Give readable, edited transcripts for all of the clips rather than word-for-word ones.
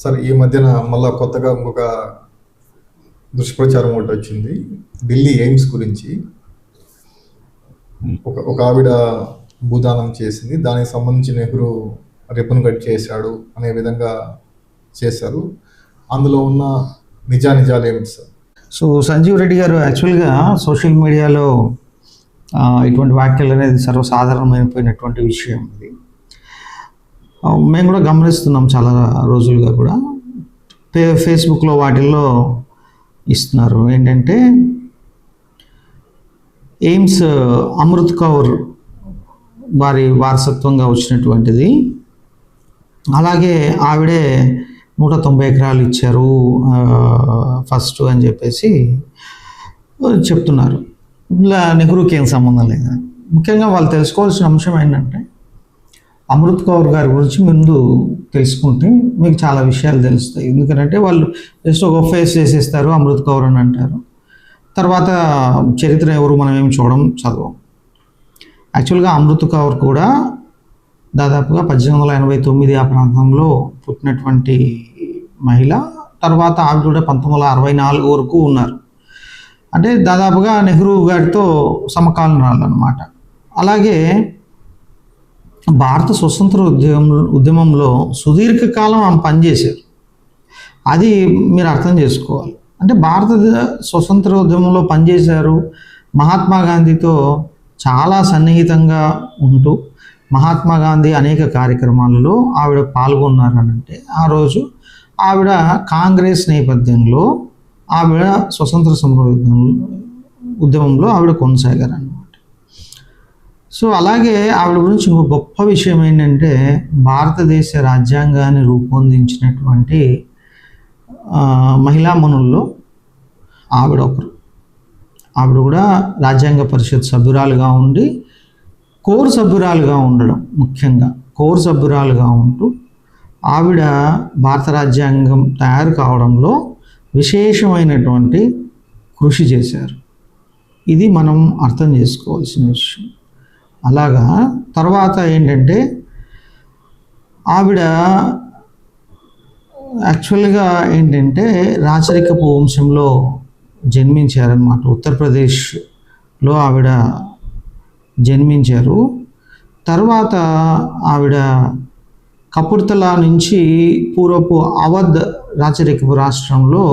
Sir ఈ మధ్యన మళ్ళా కొత్తగా ఇంకొక దుష్ప్రచారం ఒకటి వచ్చింది. ఢిల్లీ ఎయిమ్స్ గురించి ఒక ఆవిడ భూదానం చేసింది, దానికి సంబంధించి నెహ్రూ రిబ్బన్ కట్ చేశాడు అనే విధంగా చేశారు. అందులో ఉన్న నిజాలు ఏమిటి సార్? సో సంజీవ్ రెడ్డి గారు యాక్చువల్గా సోషల్ మీడియాలో ఇటువంటి వ్యాఖ్యలు అనేది సర్వసాధారణమైపోయినటువంటి విషయం. ఇది మేము కూడా గమనిస్తున్నాం చాలా రోజులుగా కూడా. ఫేస్బుక్లో వాటిల్లో ఇస్తున్నారు ఏంటంటే ఎయిమ్స్ అమృత్ కౌర్ వారి వారసత్వంగా వచ్చినటువంటిది, అలాగే ఆవిడే 190 ఎకరాలు ఇచ్చారు ఫస్ట్ అని చెప్పేసి చెప్తున్నారు. ఇలా నెహ్రూకి ఏం సంబంధం లేదు. ముఖ్యంగా వాళ్ళు తెలుసుకోవాల్సిన అంశం ఏంటంటే అమృత్ కౌర్ గారి గురించి ముందు తెలుసుకుంటే మీకు చాలా విషయాలు తెలుస్తాయి. ఎందుకంటే వాళ్ళు జస్ట్ ఒక ఫేస్ చేసేస్తారు, అమృత్ కౌర్ అని అంటారు. తర్వాత చరిత్ర ఎవరు మనం ఏమి చదవం. యాక్చువల్గా అమృత్ కౌర్ కూడా దాదాపుగా 1889 ఆ ప్రాంతంలో పుట్టినటువంటి మహిళ. తర్వాత ఆవిడ కూడా 1964 వరకు ఉన్నారు. అంటే దాదాపుగా నెహ్రూ గారితో సమకాలీనాలు అన్నమాట. అలాగే భారత స్వతంత్ర ఉద్యమంలో సుదీర్ఘకాలం ఆమె పనిచేశారు. అది మీరు అర్థం చేసుకోవాలి. అంటే భారత స్వతంత్ర ఉద్యమంలో పనిచేశారు. మహాత్మా గాంధీతో చాలా సన్నిహితంగా ఉంటూ మహాత్మా గాంధీ అనేక కార్యక్రమాలలో ఆవిడ పాల్గొన్నారు అని అంటే ఆ రోజు ఆవిడ కాంగ్రెస్ నేపథ్యంలో ఆవిడ స్వతంత్ర సమర ఉద్యమంలో ఆవిడ కొనసాగారు అన్నమాట. సో అలాగే ఆవిడ గురించి ఇంకో గొప్ప విషయం ఏంటంటే భారతదేశ రాజ్యాంగాన్ని రూపొందించినటువంటి మహిళామణుల్లో ఆవిడ ఒకరు. ఆవిడ కూడా రాజ్యాంగ పరిషత్ సభ్యురాలుగా ఉండి కోర్ సభ్యురాలుగా ఉండడం, ముఖ్యంగా కోర్ సభ్యురాలుగా ఉంటూ ఆవిడ భారత రాజ్యాంగం తయారు కావడంలో విశేషమైనటువంటి కృషి చేశారు. ఇది మనం అర్థం చేసుకోవాల్సిన విషయం. అలాగా తర్వాత ఏంటంటే ఆవిడ యాక్చువల్గా ఏంటంటే రాచరికపు వంశంలో జన్మించారనమాట. ఉత్తరప్రదేశ్లో ఆవిడ జన్మించారు. తర్వాత ఆవిడ కపుర్తలా నుంచి పూర్వపు అవధ్ రాచరికపు రాష్ట్రంలో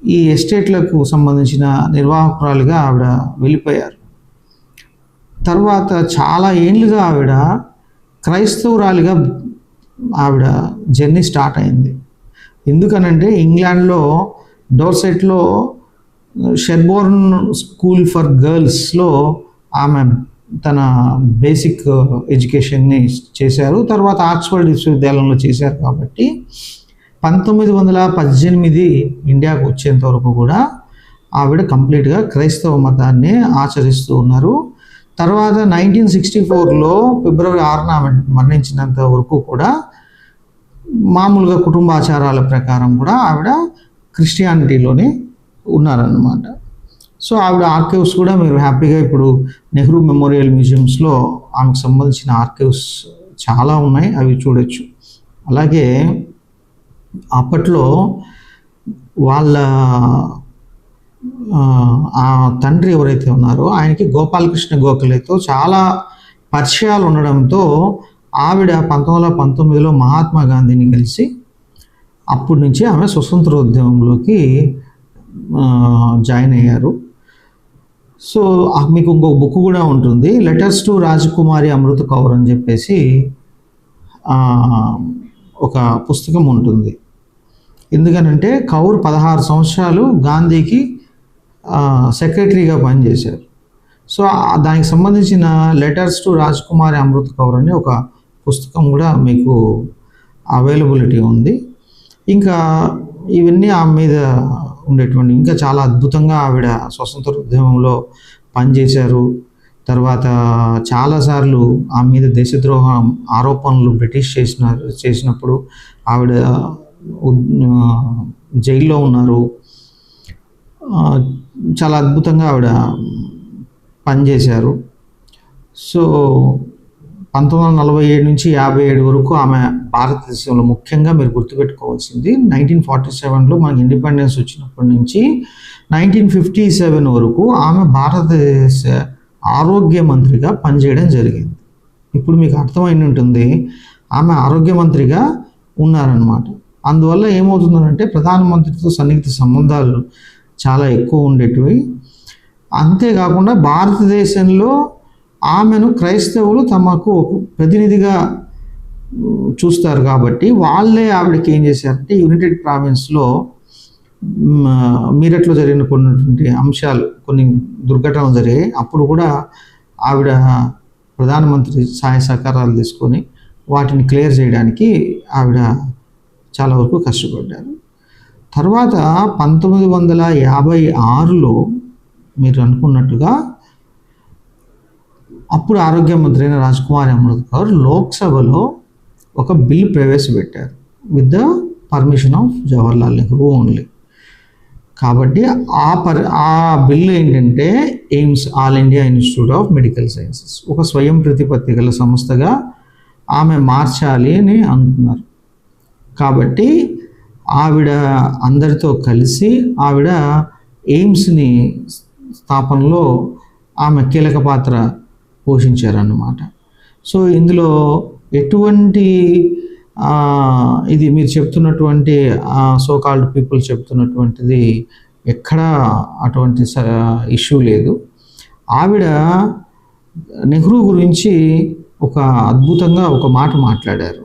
ఈ ఎస్టేట్లకు సంబంధించిన నిర్వాహకురాలుగా ఆవిడ వెళ్ళిపోయారు. తర్వాత చాలా ఏళ్ళుగా ఆవిడ క్రైస్తవురాలిగా ఆవిడ జర్నీ స్టార్ట్ అయింది. ఎందుకనంటే ఇంగ్లాండ్లో డోర్సెట్లో షెర్బోర్న్ స్కూల్ ఫర్ గర్ల్స్లో ఆమె తన బేసిక్ ఎడ్యుకేషన్ని చేశారు. తర్వాత ఆక్స్ఫర్డ్ విశ్వవిద్యాలయంలో చేశారు. కాబట్టి 1918 ఇండియాకు వచ్చేంత వరకు కూడా ఆవిడ కంప్లీట్గా క్రైస్తవ మతాన్ని ఆచరిస్తూ ఉన్నారు. తర్వాత 1964లో ఫిబ్రవరి 6న ఆమె మరణించినంత వరకు కూడా మామూలుగా కుటుంబాచారాల ప్రకారం కూడా ఆవిడ క్రిస్టియానిటీలోనే ఉన్నారన్నమాట. సో ఆవిడ ఆర్కైవ్స్ కూడా మీరు హ్యాపీగా ఇప్పుడు నెహ్రూ మెమోరియల్ మ్యూజియంస్లో ఆమెకు సంబంధించిన ఆర్కైవ్స్ చాలా ఉన్నాయి, అవి చూడొచ్చు. అలాగే అప్పట్లో వాళ్ళ ఆ తండ్రి ఎవరైతే ఉన్నారో ఆయనకి గోపాలకృష్ణ గోఖలేతో చాలా పరిచయాలు ఉండడంతో ఆవిడ 1919లో మహాత్మా గాంధీని కలిసి అప్పటి నుంచి ఆమె స్వతంత్ర ఉద్యమంలోకి జాయిన్ అయ్యారు. సో మీకు ఇంకొక బుక్ కూడా ఉంటుంది, లెటర్స్ టు రాజకుమారి అమృత్ కౌర్ అని చెప్పేసి ఒక పుస్తకం ఉంటుంది. ఎందుకనంటే కౌర్ 16 సంవత్సరాలు గాంధీకి సెక్రటరీగా పనిచేశారు. సో దానికి సంబంధించిన లెటర్స్ టు రాజకుమారి అమృత్ కౌర్ అని ఒక పుస్తకం కూడా మీకు అవైలబిలిటీ ఉంది. ఇంకా ఇవన్నీ ఆమె మీద ఉండేటువంటి ఇంకా చాలా అద్భుతంగా ఆవిడ స్వతంత్ర ఉద్యమంలో పనిచేశారు. తర్వాత చాలాసార్లు ఆమె మీద దేశద్రోహం ఆరోపణలు బ్రిటిష్ చేసినప్పుడు ఆవిడ జైల్లో ఉన్నారు. చాలా అద్భుతంగా ఆవిడ పనిచేశారు. సో 1947 నుంచి 57 వరకు ఆమె భారతదేశంలో, ముఖ్యంగా మీరు గుర్తుపెట్టుకోవాల్సింది 1947లో మనకి ఇండిపెండెన్స్ వచ్చినప్పటి నుంచి 1957 వరకు ఆమె భారతదేశ ఆరోగ్య మంత్రిగా పనిచేయడం జరిగింది. ఇప్పుడు మీకు అర్థమైంది ఉంటుంది, ఆమె ఆరోగ్య మంత్రిగా ఉన్నారన్నమాట. అందువల్ల ఏమవుతుందంటే ప్రధానమంత్రితో సన్నిహిత సంబంధాలు చాలా ఎక్కువ ఉండేటివి. అంతేకాకుండా భారతదేశంలో ఆమెను క్రైస్తవులు తమకు ప్రతినిధిగా చూస్తారు కాబట్టి వాళ్ళే ఆవిడకి ఏం చేశారంటే యునైటెడ్ ప్రావిన్స్లో మీరట్లో జరిగిన కొన్ని అంశాలు, కొన్ని దుర్ఘటనలు జరిగాయి. అప్పుడు కూడా ఆవిడ ప్రధానమంత్రి సహాయ సహకారాలు తీసుకొని వాటిని క్లియర్ చేయడానికి ఆవిడ చాలా వరకు కష్టపడ్డారు. తర్వాత 1956లో మీరు అనుకున్నట్టుగా అప్పుడు ఆరోగ్య మంత్రి అయిన రాజ్కుమారి అమృత్ కౌర్ లోక్సభలో ఒక బిల్ ప్రవేశపెట్టారు with the permission of Jawaharlal Nehru only. కాబట్టి ఆ బిల్లు ఏంటంటే AIIMS, all India institute of medical sciences, ఒక స్వయం ప్రతిపత్తి గల సంస్థగా ఆమె మార్చాలి అని అనుకున్నారు. కాబట్టి ఆవిడ అందరితో కలిసి ఆవిడ ఎయిమ్స్ని స్థాపనలో ఆమె కీలక పాత్ర పోషించారన్నమాట. సో ఇందులో ఎటువంటి ఇది మీరు చెప్తున్నటువంటి సోకాల్డ్ పీపుల్ చెప్తున్నటువంటిది ఎక్కడా అటువంటి ఇష్యూ లేదు. ఆవిడ నెహ్రూ గురించి ఒక అద్భుతంగా ఒక మాట మాట్లాడారు.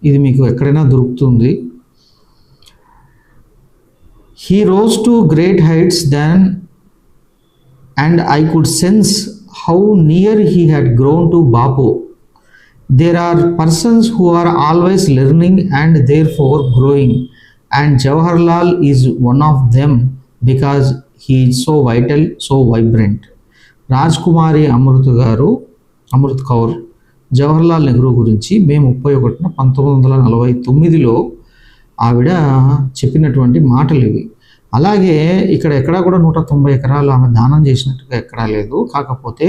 ఇది మీకు ఎక్కడైనా దొరుకుతుంది. He rose to great heights then, and I could sense how near he had grown to Bapu. There are persons who are always learning and therefore growing, and Jawaharlal is one of them because he is so vital, so vibrant. Rajkumari Amrit Kaur Jawaharlal Nehru గురించి మే 31న 1949లో ఆవిడ చెప్పినటువంటి మాటలు ఇవి. అలాగే ఇక్కడ ఎక్కడా కూడా 190 ఎకరాలు ఆమె దానం చేసినట్టుగా ఎక్కడా లేదు. కాకపోతే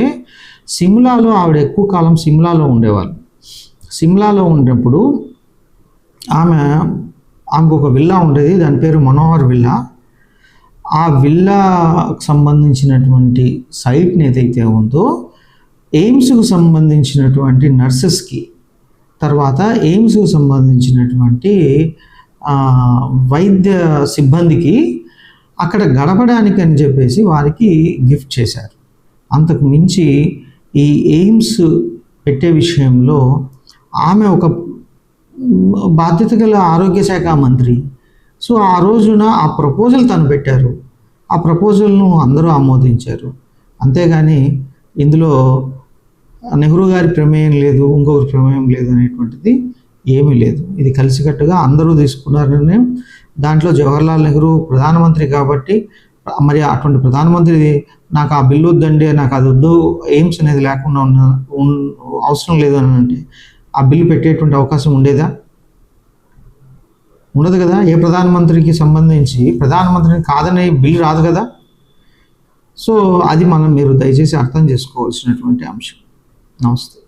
సిమ్లాలో ఆవిడ ఎక్కువ కాలం సిమ్లాలో ఉండేవాళ్ళు. సిమ్లాలో ఉన్నప్పుడు ఆమెకు ఒక విల్లా ఉండేది, దాని పేరు మనోహర్ విల్లా. ఆ విల్లాకు సంబంధించినటువంటి సైట్ని ఏదైతే ఉందో ఎయిమ్స్కు సంబంధించినటువంటి నర్సెస్కి, తర్వాత ఎయిమ్స్కు సంబంధించినటువంటి వైద్య సిబ్బందికి అక్కడ గడపడానికి అని చెప్పేసి వారికి గిఫ్ట్ చేశారు. అంతకు మించి ఈ ఎయిమ్స్ పెట్టే విషయంలో ఆమె ఒక బాధ్యత గల ఆరోగ్య శాఖ మంత్రి. సో ఆ రోజున ఆ ప్రపోజల్ తను పెట్టారు. ఆ ప్రపోజల్ను అందరూ ఆమోదించారు. అంతేగాని ఇందులో నెహ్రూ గారి ప్రమేయం లేదు, ఇంకొకరి ప్రమేయం లేదు అనేటువంటిది ఏమీ లేదు. ఇది కలిసికట్టుగా అందరూ తీసుకున్న నిర్ణయం. దాంట్లో జవహర్లాల్ నెహ్రూ ప్రధానమంత్రి కాబట్టి, మరి అటువంటి ప్రధానమంత్రి నాకు ఆ బిల్లు వద్దండి, నాకు అది వద్దు, ఎయిమ్స్ అనేది లేకుండా అవసరం లేదు అని అంటే ఆ బిల్లు పెట్టేటువంటి అవకాశం ఉండేదా? ఉండదు కదా. ఏ ప్రధానమంత్రికి సంబంధించి ప్రధానమంత్రిని కాదనే బిల్లు రాదు కదా. సో అది మీరు దయచేసి అర్థం చేసుకోవాల్సినటువంటి అంశం. నమస్తే.